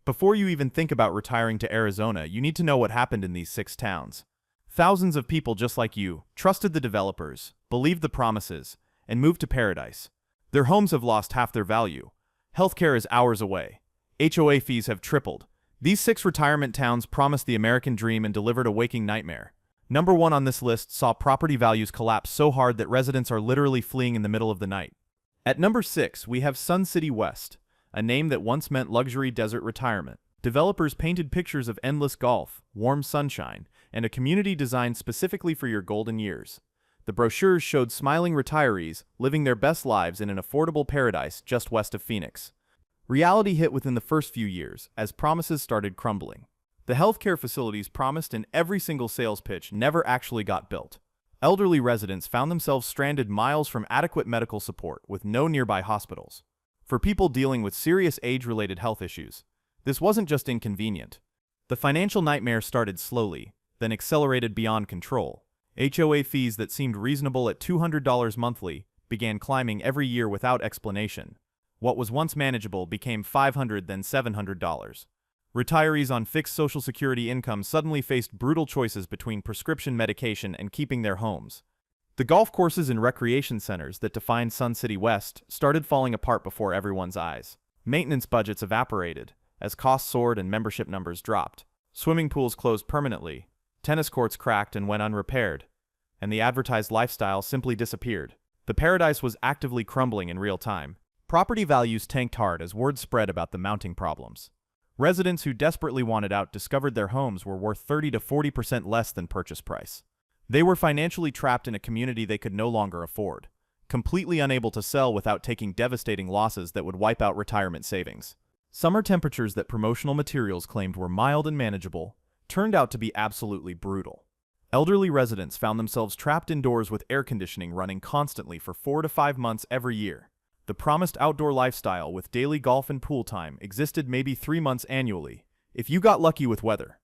Before you even think about retiring to Arizona, you need to know what happened in these 6 towns. Thousands of people just like you trusted the developers, believed the promises, and moved to paradise. Their homes have lost half their value. Healthcare is hours away. HOA fees have tripled. These 6 retirement towns promised the American dream and delivered a waking nightmare. Number 1 on this list saw property values collapse so hard that residents are literally fleeing in the middle of the night. At number 6, we have Sun City West, a name that once meant luxury desert retirement. Developers painted pictures of endless golf, warm sunshine, and a community designed specifically for your golden years. The brochures showed smiling retirees living their best lives in an affordable paradise just west of Phoenix. Reality hit within the first few years as promises started crumbling. The healthcare facilities promised in every single sales pitch never actually got built. Elderly residents found themselves stranded miles from adequate medical support with no nearby hospitals. For people dealing with serious age-related health issues, this wasn't just inconvenient. The financial nightmare started slowly, then accelerated beyond control. HOA fees that seemed reasonable at $200 monthly began climbing every year without explanation. What was once manageable became $500, then $700. Retirees on fixed Social Security income suddenly faced brutal choices between prescription medication and keeping their homes. The golf courses and recreation centers that defined Sun City West started falling apart before everyone's eyes. Maintenance budgets evaporated as costs soared and membership numbers dropped. Swimming pools closed permanently, tennis courts cracked and went unrepaired, and the advertised lifestyle simply disappeared. The paradise was actively crumbling in real time. Property values tanked hard as word spread about the mounting problems. Residents who desperately wanted out discovered their homes were worth 30 to 40% less than purchase price. They were financially trapped in a community they could no longer afford, completely unable to sell without taking devastating losses that would wipe out retirement savings. Summer temperatures that promotional materials claimed were mild and manageable turned out to be absolutely brutal. Elderly residents found themselves trapped indoors with air conditioning running constantly for 4 to 5 months every year. The promised outdoor lifestyle with daily golf and pool time existed maybe 3 months annually, if you got lucky with weather.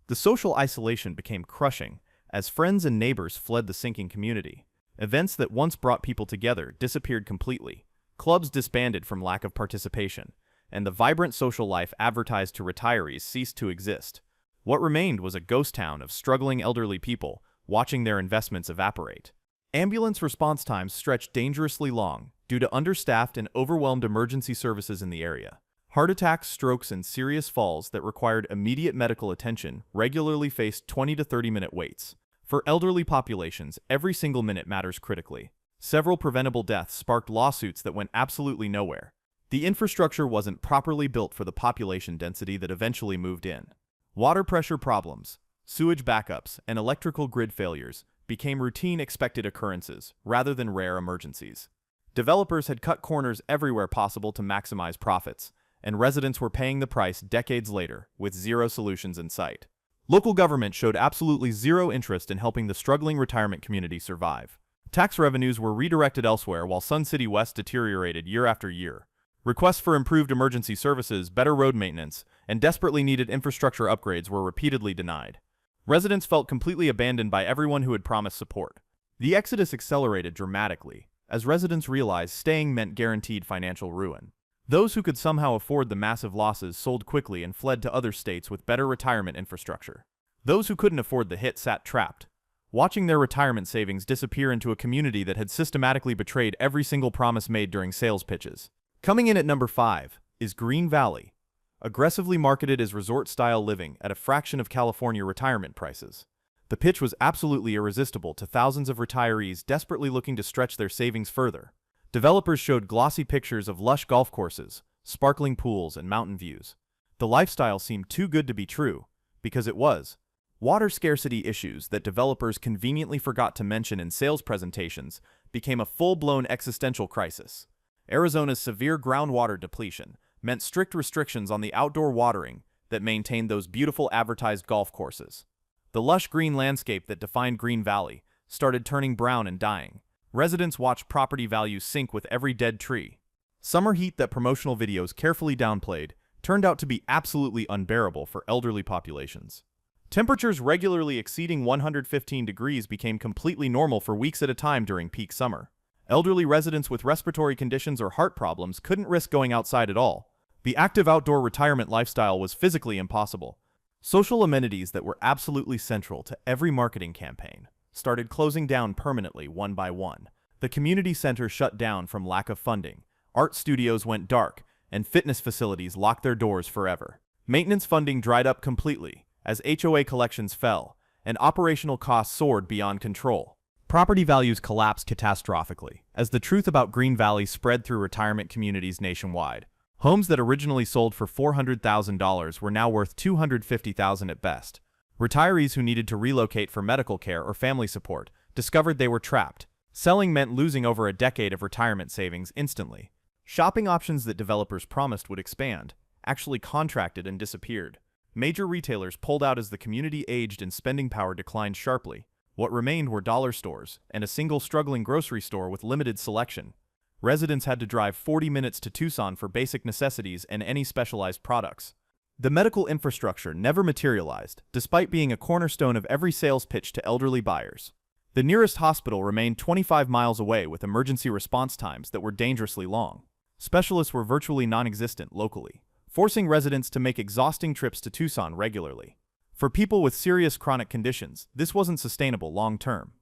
The social isolation became crushing as friends and neighbors fled the sinking community. Events that once brought people together disappeared completely. Clubs disbanded from lack of participation, and the vibrant social life advertised to retirees ceased to exist. What remained was a ghost town of struggling elderly people watching their investments evaporate. Ambulance response times stretched dangerously long due to understaffed and overwhelmed emergency services in the area. Heart attacks, strokes, and serious falls that required immediate medical attention regularly faced 20 to 30-minute waits. For elderly populations, every single minute matters critically. Several preventable deaths sparked lawsuits that went absolutely nowhere. The infrastructure wasn't properly built for the population density that eventually moved in. Water pressure problems, sewage backups, and electrical grid failures became routine expected occurrences rather than rare emergencies. Developers had cut corners everywhere possible to maximize profits, and residents were paying the price decades later with zero solutions in sight. Local government showed absolutely zero interest in helping the struggling retirement community survive. Tax revenues were redirected elsewhere while Sun City West deteriorated year after year. Requests for improved emergency services, better road maintenance, and desperately needed infrastructure upgrades were repeatedly denied. Residents felt completely abandoned by everyone who had promised support. The exodus accelerated dramatically as residents realized staying meant guaranteed financial ruin. Those who could somehow afford the massive losses sold quickly and fled to other states with better retirement infrastructure. Those who couldn't afford the hit sat trapped, watching their retirement savings disappear into a community that had systematically betrayed every single promise made during sales pitches. Coming in at number 5 is Green Valley, aggressively marketed as resort-style living at a fraction of California retirement prices. The pitch was absolutely irresistible to thousands of retirees desperately looking to stretch their savings further. Developers showed glossy pictures of lush golf courses, sparkling pools, and mountain views. The lifestyle seemed too good to be true, because it was. Water scarcity issues that developers conveniently forgot to mention in sales presentations became a full-blown existential crisis. Arizona's severe groundwater depletion meant strict restrictions on the outdoor watering that maintained those beautiful advertised golf courses. The lush green landscape that defined Green Valley started turning brown and dying. Residents watched property values sink with every dead tree. Summer heat that promotional videos carefully downplayed turned out to be absolutely unbearable for elderly populations. Temperatures regularly exceeding 115 degrees became completely normal for weeks at a time during peak summer. Elderly residents with respiratory conditions or heart problems couldn't risk going outside at all. The active outdoor retirement lifestyle was physically impossible. Social amenities that were absolutely central to every marketing campaign started closing down permanently one by one. The community center shut down from lack of funding, art studios went dark, and fitness facilities locked their doors forever. Maintenance funding dried up completely as HOA collections fell, and operational costs soared beyond control. Property values collapsed catastrophically as the truth about Green Valley spread through retirement communities nationwide. Homes that originally sold for $400,000 were now worth $250,000 at best. Retirees who needed to relocate for medical care or family support discovered they were trapped. Selling meant losing over a decade of retirement savings instantly. Shopping options that developers promised would expand actually contracted and disappeared. Major retailers pulled out as the community aged and spending power declined sharply. What remained were dollar stores and a single struggling grocery store with limited selection. Residents had to drive 40 minutes to Tucson for basic necessities and any specialized products. The medical infrastructure never materialized, despite being a cornerstone of every sales pitch to elderly buyers. The nearest hospital remained 25 miles away with emergency response times that were dangerously long. Specialists were virtually non-existent locally, forcing residents to make exhausting trips to Tucson regularly. For people with serious chronic conditions, this wasn't sustainable long-term.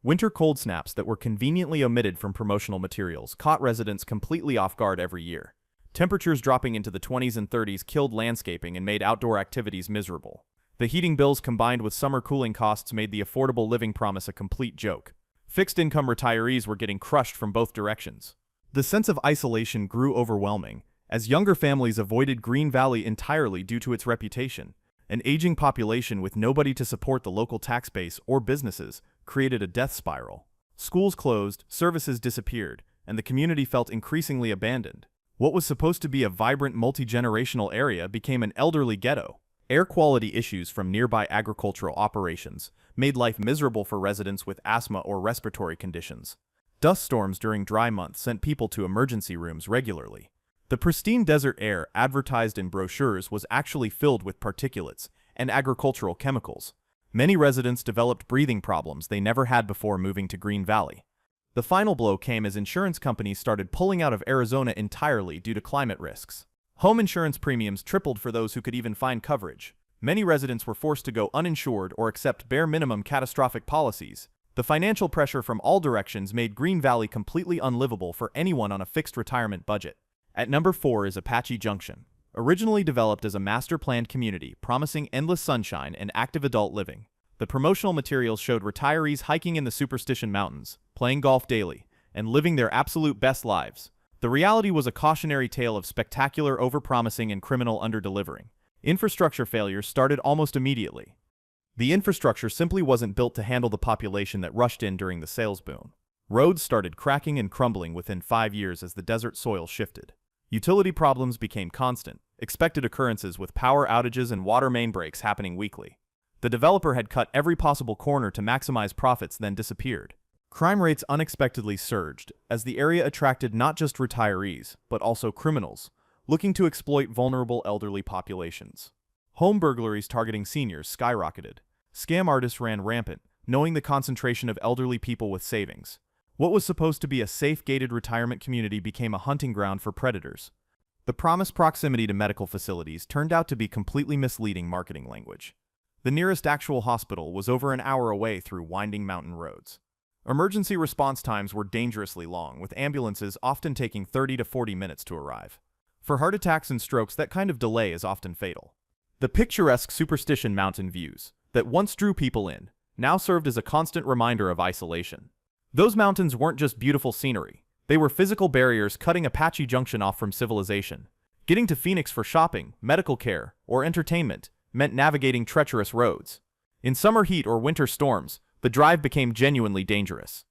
Winter cold snaps that were conveniently omitted from promotional materials caught residents completely off guard every year. Temperatures dropping into the 20s and 30s killed landscaping and made outdoor activities miserable. The heating bills combined with summer cooling costs made the affordable living promise a complete joke. Fixed-income retirees were getting crushed from both directions. The sense of isolation grew overwhelming, as younger families avoided Green Valley entirely due to its reputation. An aging population with nobody to support the local tax base or businesses created a death spiral. Schools closed, services disappeared, and the community felt increasingly abandoned. What was supposed to be a vibrant multi-generational area became an elderly ghetto. Air quality issues from nearby agricultural operations made life miserable for residents with asthma or respiratory conditions. Dust storms during dry months sent people to emergency rooms regularly. The pristine desert air advertised in brochures was actually filled with particulates and agricultural chemicals. Many residents developed breathing problems they never had before moving to Green Valley. The final blow came as insurance companies started pulling out of Arizona entirely due to climate risks. Home insurance premiums tripled for those who could even find coverage. Many residents were forced to go uninsured or accept bare minimum catastrophic policies. The financial pressure from all directions made Green Valley completely unlivable for anyone on a fixed retirement budget. At number 4 is Apache Junction. Originally developed as a master-planned community promising endless sunshine and active adult living, the promotional materials showed retirees hiking in the Superstition Mountains, playing golf daily, and living their absolute best lives. The reality was a cautionary tale of spectacular overpromising and criminal underdelivering. Infrastructure failures started almost immediately. The infrastructure simply wasn't built to handle the population that rushed in during the sales boom. Roads started cracking and crumbling within 5 years as the desert soil shifted. Utility problems became constant, expected occurrences with power outages and water main breaks happening weekly. The developer had cut every possible corner to maximize profits, then disappeared. Crime rates unexpectedly surged as the area attracted not just retirees, but also criminals, looking to exploit vulnerable elderly populations. Home burglaries targeting seniors skyrocketed. Scam artists ran rampant, knowing the concentration of elderly people with savings. What was supposed to be a safe, gated retirement community became a hunting ground for predators. The promised proximity to medical facilities turned out to be completely misleading marketing language. The nearest actual hospital was over an hour away through winding mountain roads. Emergency response times were dangerously long, with ambulances often taking 30 to 40 minutes to arrive. For heart attacks and strokes, that kind of delay is often fatal. The picturesque Superstition Mountain views that once drew people in now served as a constant reminder of isolation. Those mountains weren't just beautiful scenery. They were physical barriers cutting Apache Junction off from civilization. Getting to Phoenix for shopping, medical care, or entertainment meant navigating treacherous roads. In summer heat or winter storms, the drive became genuinely dangerous.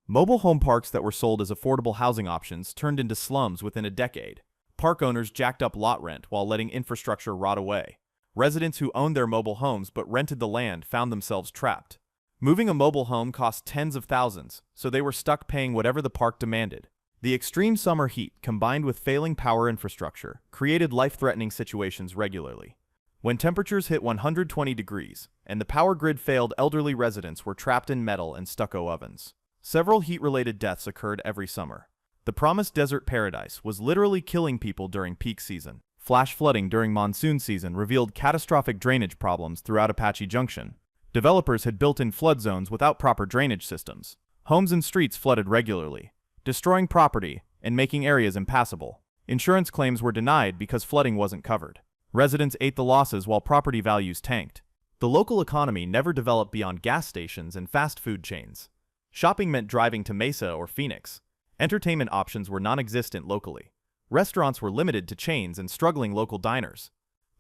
Mobile home parks that were sold as affordable housing options turned into slums within a decade. Park owners jacked up lot rent while letting infrastructure rot away. Residents who owned their mobile homes but rented the land found themselves trapped. Moving a mobile home cost tens of thousands, so they were stuck paying whatever the park demanded. The extreme summer heat, combined with failing power infrastructure, created life-threatening situations regularly. When temperatures hit 120 degrees and the power grid failed, elderly residents were trapped in metal and stucco ovens. Several heat-related deaths occurred every summer. The promised desert paradise was literally killing people during peak season. Flash flooding during monsoon season revealed catastrophic drainage problems throughout Apache Junction. Developers had built in flood zones without proper drainage systems. Homes and streets flooded regularly, destroying property and making areas impassable. Insurance claims were denied because flooding wasn't covered. Residents ate the losses while property values tanked. The local economy never developed beyond gas stations and fast food chains. Shopping meant driving to Mesa or Phoenix. Entertainment options were non-existent locally. Restaurants were limited to chains and struggling local diners.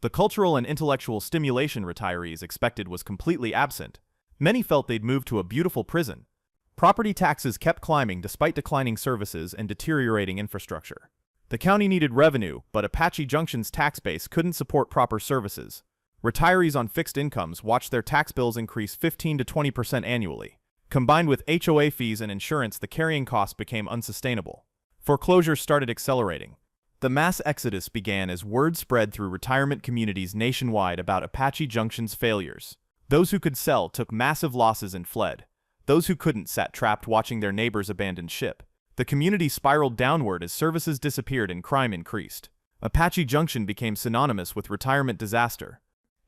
The cultural and intellectual stimulation retirees expected was completely absent. Many felt they'd moved to a beautiful prison. Property taxes kept climbing despite declining services and deteriorating infrastructure. The county needed revenue, but Apache Junction's tax base couldn't support proper services. Retirees on fixed incomes watched their tax bills increase 15 to 20% annually. Combined with HOA fees and insurance, the carrying costs became unsustainable. Foreclosures started accelerating. The mass exodus began as word spread through retirement communities nationwide about Apache Junction's failures. Those who could sell took massive losses and fled. Those who couldn't sat trapped watching their neighbors abandon ship. The community spiraled downward as services disappeared and crime increased. Apache Junction became synonymous with retirement disaster.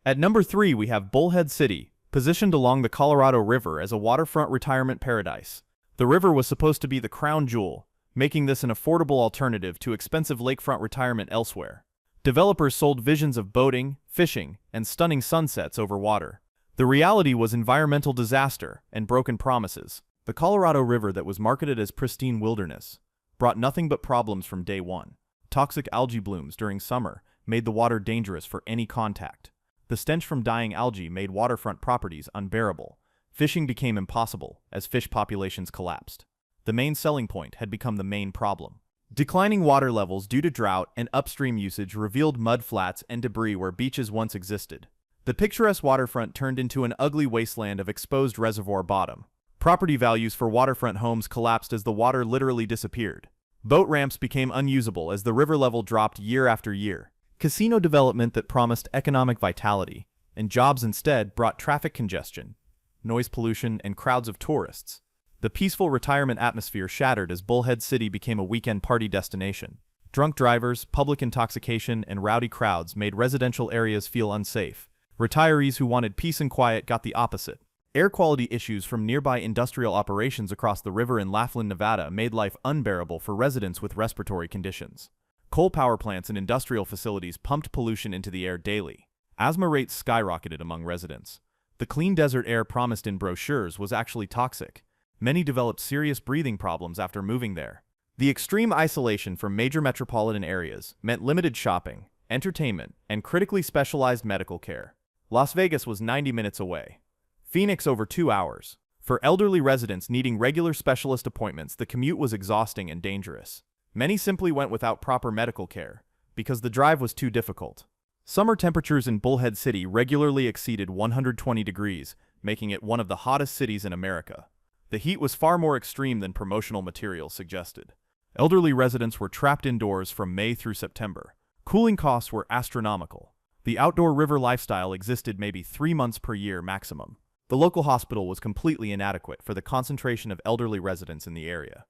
At number 3 we have Bullhead City, positioned along the Colorado River as a waterfront retirement paradise. The river was supposed to be the crown jewel, making this an affordable alternative to expensive lakefront retirement elsewhere. Developers sold visions of boating, fishing, and stunning sunsets over water. The reality was environmental disaster and broken promises. The Colorado River that was marketed as pristine wilderness brought nothing but problems from day one. Toxic algae blooms during summer made the water dangerous for any contact. The stench from dying algae made waterfront properties unbearable. Fishing became impossible as fish populations collapsed. The main selling point had become the main problem. Declining water levels due to drought and upstream usage revealed mud flats and debris where beaches once existed. The picturesque waterfront turned into an ugly wasteland of exposed reservoir bottom. Property values for waterfront homes collapsed as the water literally disappeared. Boat ramps became unusable as the river level dropped year after year. Casino development that promised economic vitality and jobs instead brought traffic congestion, noise pollution, and crowds of tourists. The peaceful retirement atmosphere shattered as Bullhead City became a weekend party destination. Drunk drivers, public intoxication, and rowdy crowds made residential areas feel unsafe. Retirees who wanted peace and quiet got the opposite. Air quality issues from nearby industrial operations across the river in Laughlin, Nevada made life unbearable for residents with respiratory conditions. Coal power plants and industrial facilities pumped pollution into the air daily. Asthma rates skyrocketed among residents. The clean desert air promised in brochures was actually toxic. Many developed serious breathing problems after moving there. The extreme isolation from major metropolitan areas meant limited shopping, entertainment, and critically specialized medical care. Las Vegas was 90 minutes away. Phoenix over 2 hours. For elderly residents needing regular specialist appointments, the commute was exhausting and dangerous. Many simply went without proper medical care because the drive was too difficult. Summer temperatures in Bullhead City regularly exceeded 120 degrees, making it one of the hottest cities in America. The heat was far more extreme than promotional materials suggested. Elderly residents were trapped indoors from May through September. Cooling costs were astronomical. The outdoor river lifestyle existed maybe 3 months per year maximum. The local hospital was completely inadequate for the concentration of elderly residents in the area.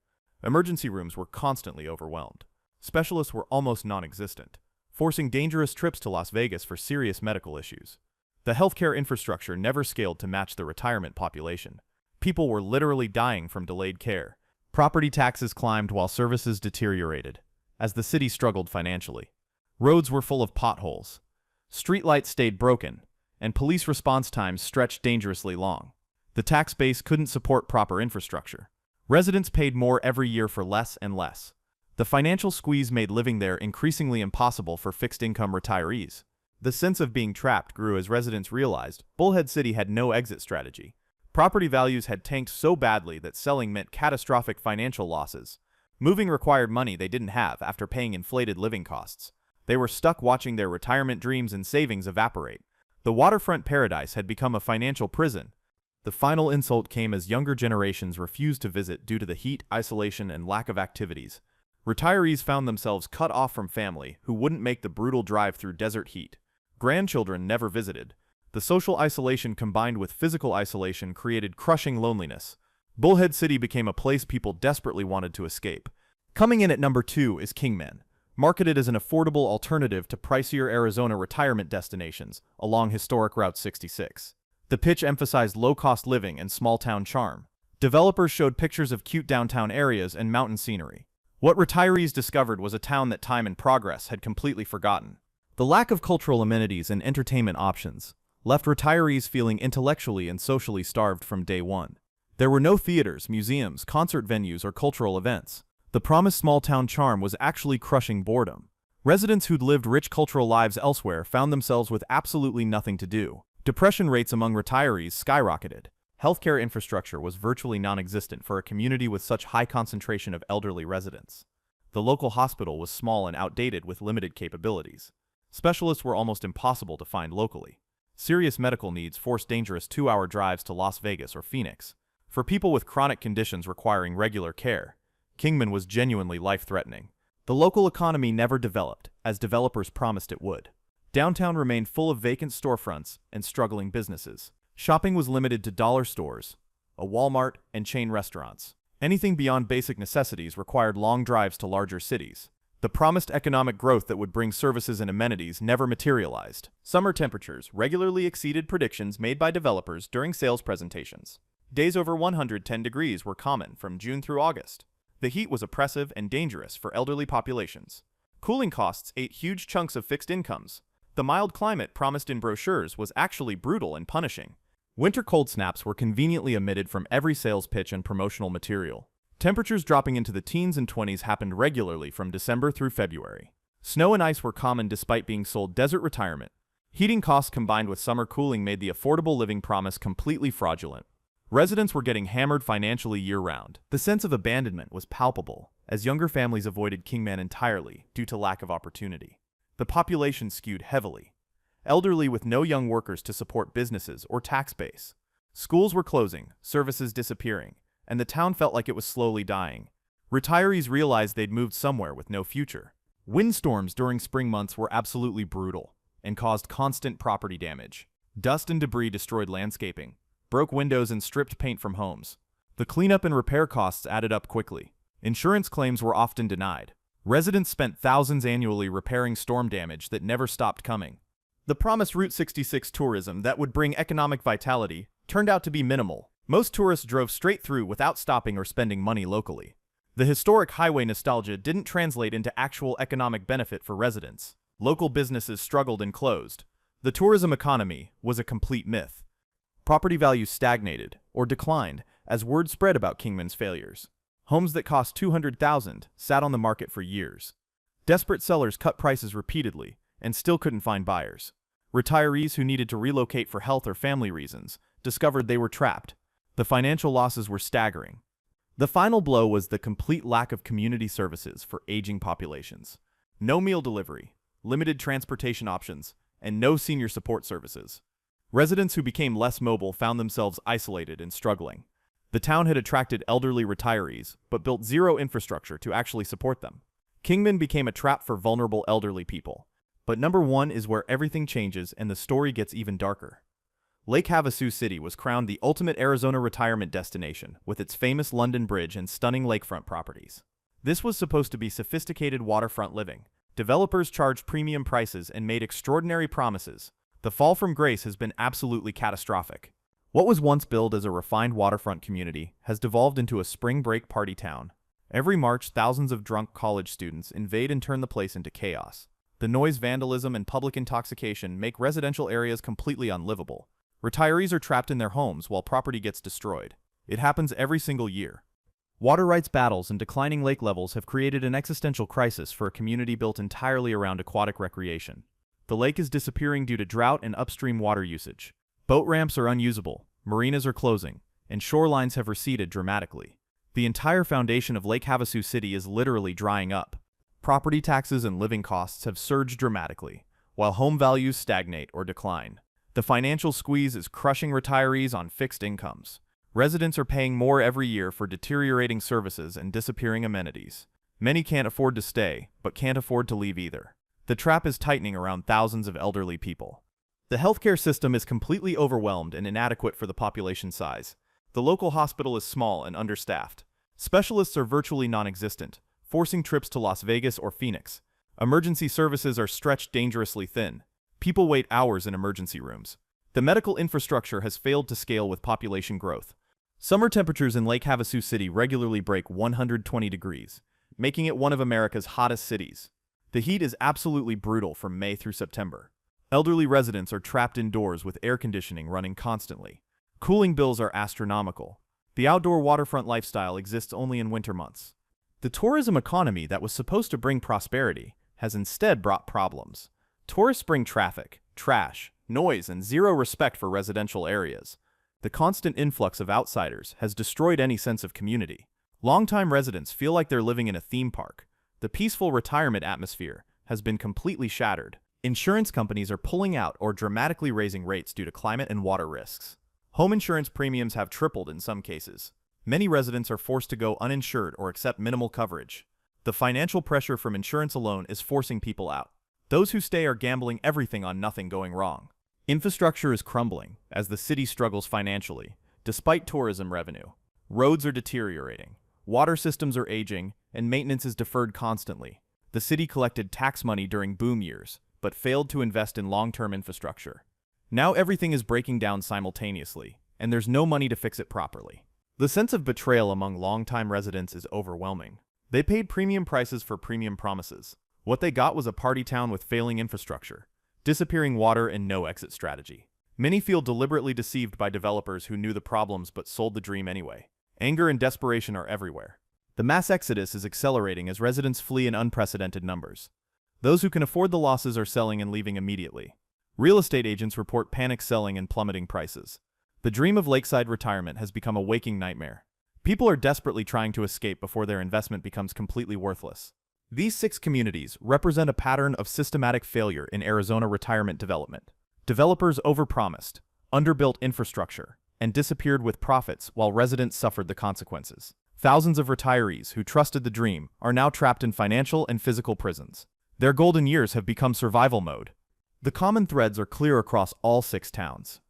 Emergency rooms were constantly overwhelmed. Specialists were almost non-existent, forcing dangerous trips to Las Vegas for serious medical issues. The healthcare infrastructure never scaled to match the retirement population. People were literally dying from delayed care. Property taxes climbed while services deteriorated, as the city struggled financially. Roads were full of potholes. Streetlights stayed broken, and police response times stretched dangerously long. The tax base couldn't support proper infrastructure. Residents paid more every year for less and less. The financial squeeze made living there increasingly impossible for fixed-income retirees. The sense of being trapped grew as residents realized Bullhead City had no exit strategy. Property values had tanked so badly that selling meant catastrophic financial losses. Moving required money they didn't have after paying inflated living costs. They were stuck watching their retirement dreams and savings evaporate. The waterfront paradise had become a financial prison. The final insult came as younger generations refused to visit due to the heat, isolation, and lack of activities. Retirees found themselves cut off from family who wouldn't make the brutal drive through desert heat. Grandchildren never visited. The social isolation combined with physical isolation created crushing loneliness. Bullhead City became a place people desperately wanted to escape. Coming in at number 2 is Kingman, marketed as an affordable alternative to pricier Arizona retirement destinations along historic Route 66. The pitch emphasized low-cost living and small-town charm. Developers showed pictures of cute downtown areas and mountain scenery. What retirees discovered was a town that time and progress had completely forgotten. The lack of cultural amenities and entertainment options left retirees feeling intellectually and socially starved from day one. There were no theaters, museums, concert venues, or cultural events. The promised small-town charm was actually crushing boredom. Residents who'd lived rich cultural lives elsewhere found themselves with absolutely nothing to do. Depression rates among retirees skyrocketed. Healthcare infrastructure was virtually non-existent for a community with such high concentration of elderly residents. The local hospital was small and outdated with limited capabilities. Specialists were almost impossible to find locally. Serious medical needs forced dangerous 2-hour drives to Las Vegas or Phoenix. For people with chronic conditions requiring regular care, Kingman was genuinely life-threatening. The local economy never developed, as developers promised it would. Downtown remained full of vacant storefronts and struggling businesses. Shopping was limited to dollar stores, a Walmart, and chain restaurants. Anything beyond basic necessities required long drives to larger cities. The promised economic growth that would bring services and amenities never materialized. Summer temperatures regularly exceeded predictions made by developers during sales presentations. Days over 110 degrees were common from June through August. The heat was oppressive and dangerous for elderly populations. Cooling costs ate huge chunks of fixed incomes. The mild climate promised in brochures was actually brutal and punishing. Winter cold snaps were conveniently omitted from every sales pitch and promotional material. Temperatures dropping into the teens and 20s happened regularly from December through February. Snow and ice were common despite being sold desert retirement. Heating costs combined with summer cooling made the affordable living promise completely fraudulent. Residents were getting hammered financially year-round. The sense of abandonment was palpable, as younger families avoided Kingman entirely due to lack of opportunity. The population skewed heavily. Elderly with no young workers to support businesses or tax base. Schools were closing, services disappearing, and the town felt like it was slowly dying. Retirees realized they'd moved somewhere with no future. Windstorms during spring months were absolutely brutal and caused constant property damage. Dust and debris destroyed landscaping, broke windows and stripped paint from homes. The cleanup and repair costs added up quickly. Insurance claims were often denied. Residents spent thousands annually repairing storm damage that never stopped coming. The promised Route 66 tourism that would bring economic vitality turned out to be minimal. Most tourists drove straight through without stopping or spending money locally. The historic highway nostalgia didn't translate into actual economic benefit for residents. Local businesses struggled and closed. The tourism economy was a complete myth. Property values stagnated or declined as word spread about Kingman's failures. Homes that cost $200,000 sat on the market for years. Desperate sellers cut prices repeatedly and still couldn't find buyers. Retirees who needed to relocate for health or family reasons discovered they were trapped. The financial losses were staggering. The final blow was the complete lack of community services for aging populations. No meal delivery, limited transportation options, and no senior support services. Residents who became less mobile found themselves isolated and struggling. The town had attracted elderly retirees, but built zero infrastructure to actually support them. Kingman became a trap for vulnerable elderly people. But number one is where everything changes and the story gets even darker. Lake Havasu City was crowned the ultimate Arizona retirement destination with its famous London Bridge and stunning lakefront properties. This was supposed to be sophisticated waterfront living. Developers charged premium prices and made extraordinary promises. The fall from grace has been absolutely catastrophic. What was once billed as a refined waterfront community has devolved into a spring break party town. Every March, thousands of drunk college students invade and turn the place into chaos. The noise, vandalism, and public intoxication make residential areas completely unlivable. Retirees are trapped in their homes while property gets destroyed. It happens every single year. Water rights battles and declining lake levels have created an existential crisis for a community built entirely around aquatic recreation. The lake is disappearing due to drought and upstream water usage. Boat ramps are unusable, marinas are closing, and shorelines have receded dramatically. The entire foundation of Lake Havasu City is literally drying up. Property taxes and living costs have surged dramatically, while home values stagnate or decline. The financial squeeze is crushing retirees on fixed incomes. Residents are paying more every year for deteriorating services and disappearing amenities. Many can't afford to stay, but can't afford to leave either. The trap is tightening around thousands of elderly people. The healthcare system is completely overwhelmed and inadequate for the population size. The local hospital is small and understaffed. Specialists are virtually non-existent, forcing trips to Las Vegas or Phoenix. Emergency services are stretched dangerously thin. People wait hours in emergency rooms. The medical infrastructure has failed to scale with population growth. Summer temperatures in Lake Havasu City regularly break 120 degrees, making it one of America's hottest cities. The heat is absolutely brutal from May through September. Elderly residents are trapped indoors with air conditioning running constantly. Cooling bills are astronomical. The outdoor waterfront lifestyle exists only in winter months. The tourism economy that was supposed to bring prosperity has instead brought problems. Tourists bring traffic, trash, noise, and zero respect for residential areas. The constant influx of outsiders has destroyed any sense of community. Longtime residents feel like they're living in a theme park. The peaceful retirement atmosphere has been completely shattered. Insurance companies are pulling out or dramatically raising rates due to climate and water risks. Home insurance premiums have tripled in some cases. Many residents are forced to go uninsured or accept minimal coverage. The financial pressure from insurance alone is forcing people out. Those who stay are gambling everything on nothing going wrong. Infrastructure is crumbling as the city struggles financially, despite tourism revenue. Roads are deteriorating. Water systems are aging, and maintenance is deferred constantly. The city collected tax money during boom years, but failed to invest in long-term infrastructure. Now everything is breaking down simultaneously, and there's no money to fix it properly. The sense of betrayal among longtime residents is overwhelming. They paid premium prices for premium promises. What they got was a party town with failing infrastructure, disappearing water, and no exit strategy. Many feel deliberately deceived by developers who knew the problems but sold the dream anyway. Anger and desperation are everywhere. The mass exodus is accelerating as residents flee in unprecedented numbers. Those who can afford the losses are selling and leaving immediately. Real estate agents report panic selling and plummeting prices. The dream of lakeside retirement has become a waking nightmare. People are desperately trying to escape before their investment becomes completely worthless. These 6 communities represent a pattern of systematic failure in Arizona retirement development. Developers overpromised, underbuilt infrastructure, and disappeared with profits while residents suffered the consequences. Thousands of retirees who trusted the dream are now trapped in financial and physical prisons. Their golden years have become survival mode. The common threads are clear across all 6 towns.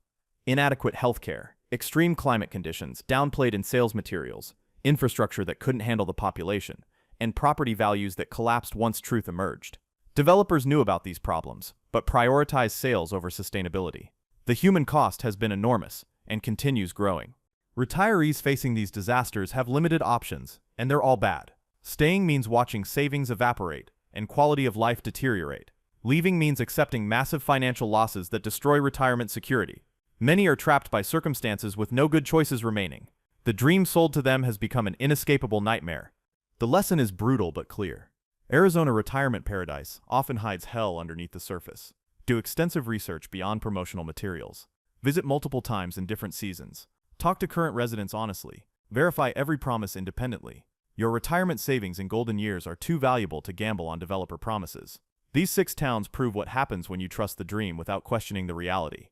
Inadequate healthcare, extreme climate conditions downplayed in sales materials, infrastructure that couldn't handle the population, and property values that collapsed once truth emerged. Developers knew about these problems, but prioritized sales over sustainability. The human cost has been enormous and continues growing. Retirees facing these disasters have limited options, and they're all bad. Staying means watching savings evaporate and quality of life deteriorate. Leaving means accepting massive financial losses that destroy retirement security. Many are trapped by circumstances with no good choices remaining. The dream sold to them has become an inescapable nightmare. The lesson is brutal but clear. Arizona retirement paradise often hides hell underneath the surface. Do extensive research beyond promotional materials. Visit multiple times in different seasons. Talk to current residents honestly. Verify every promise independently. Your retirement savings and golden years are too valuable to gamble on developer promises. These 6 towns prove what happens when you trust the dream without questioning the reality.